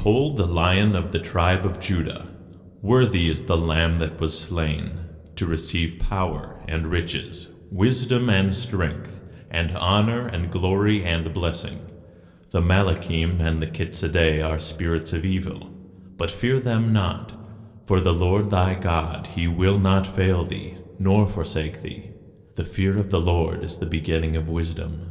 Behold the Lion of the tribe of Judah. Worthy is the Lamb that was slain, to receive power and riches, wisdom and strength, and honor and glory and blessing. The Malachim and the Kitsadeh are spirits of evil, but fear them not, for the Lord thy God, he will not fail thee, nor forsake thee. The fear of the Lord is the beginning of wisdom.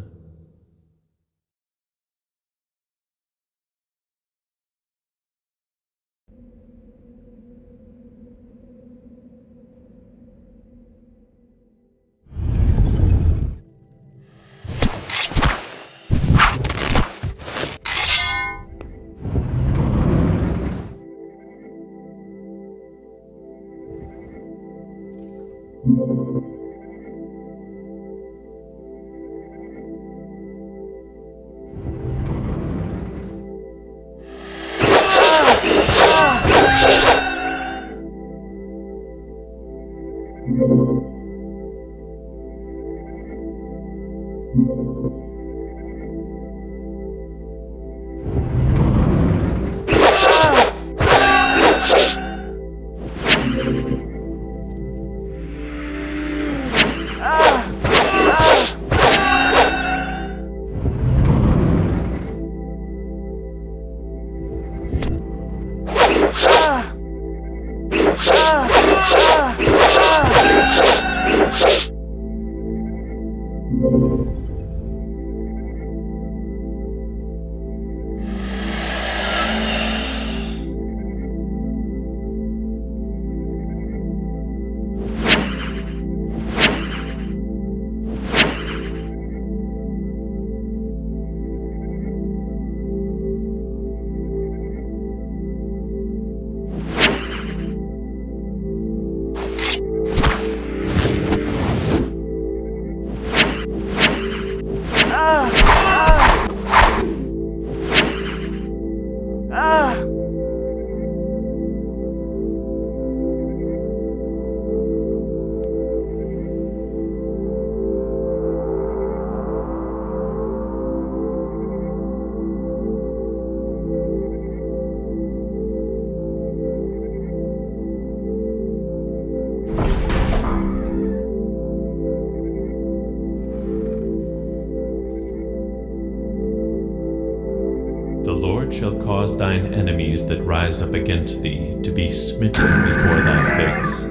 The Lord shall cause thine enemies that rise up against thee to be smitten before thy face.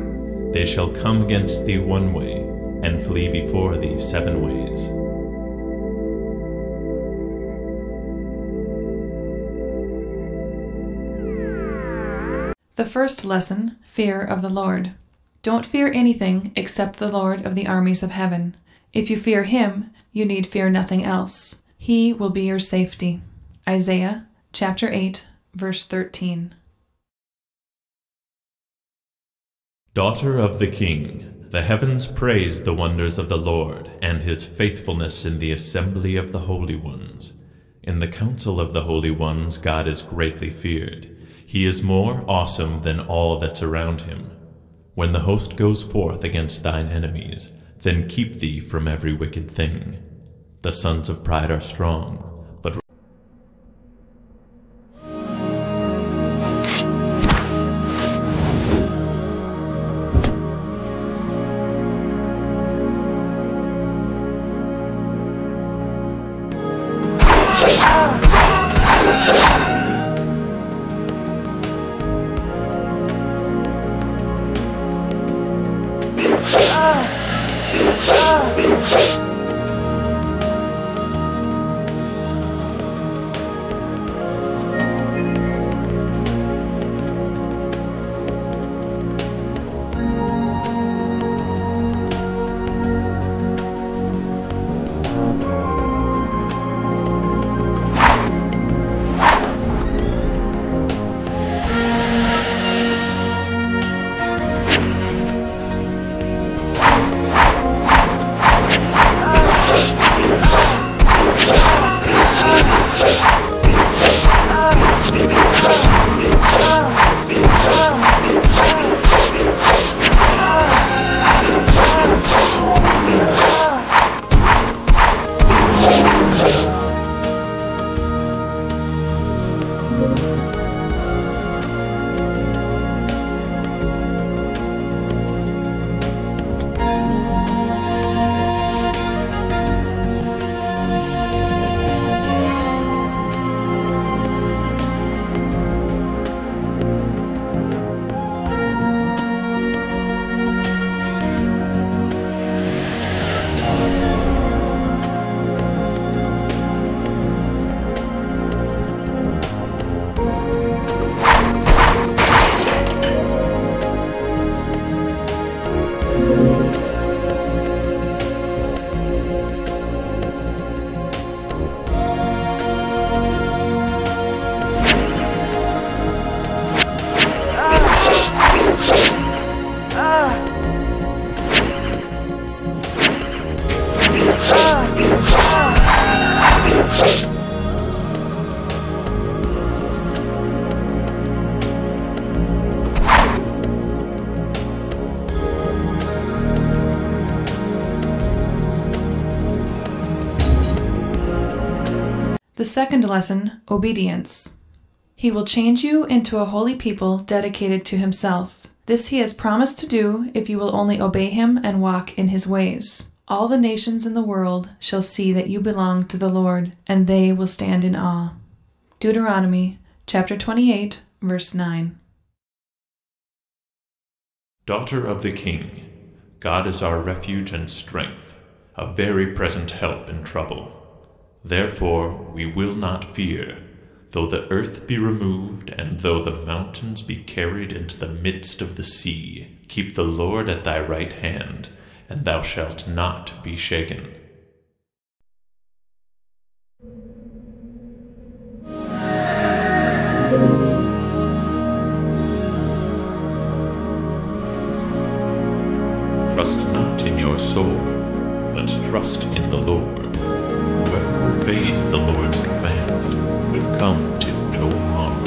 They shall come against thee one way, and flee before thee 7 ways. The first lesson, fear of the Lord. Don't fear anything except the Lord of the armies of heaven. If you fear him, you need fear nothing else. He will be your safety. Isaiah chapter 8, verse 13. Daughter of the King, the heavens praise the wonders of the Lord, and his faithfulness in the assembly of the holy ones. In the council of the holy ones God is greatly feared. He is more awesome than all that's around him. When the host goes forth against thine enemies, then keep thee from every wicked thing. The sons of pride are strong, but The second lesson, obedience. He will change you into a holy people dedicated to himself. This he has promised to do if you will only obey him and walk in his ways. All the nations in the world shall see that you belong to the Lord, and they will stand in awe. Deuteronomy chapter 28, verse 9. Daughter of the King, God is our refuge and strength, a very present help in trouble. Therefore we will not fear, though the earth be removed, and though the mountains be carried into the midst of the sea. Keep the Lord at thy right hand, and thou shalt not be shaken. Trust not in your soul, but trust in the Lord. Whoever obeys the Lord's command will come to no harm.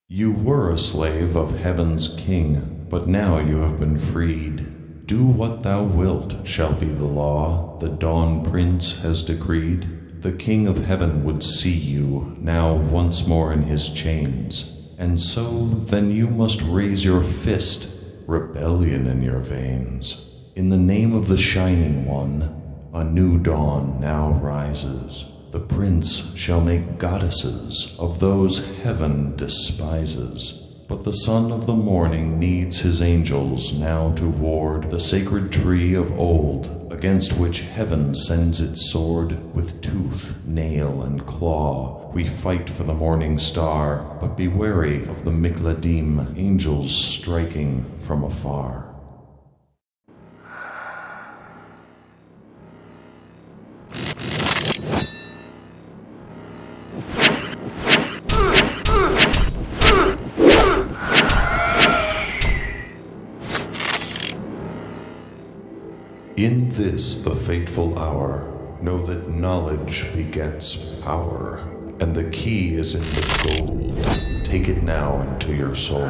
You were a slave of heaven's king, but now you have been freed. Do what thou wilt shall be the law, the dawn prince has decreed. The king of heaven would see you, now once more in his chains. And so then you must raise your fist, rebellion in your veins. In the name of the Shining One, a new dawn now rises. The prince shall make goddesses of those heaven despises. But the son of the morning needs his angels now to ward the sacred tree of old, against which heaven sends its sword. With tooth, nail, and claw we fight for the morning star, but be wary of the Mikladim, angels striking from afar. In this, the fateful hour, know that knowledge begets power, and the key is in the gold. Take it now into your soul.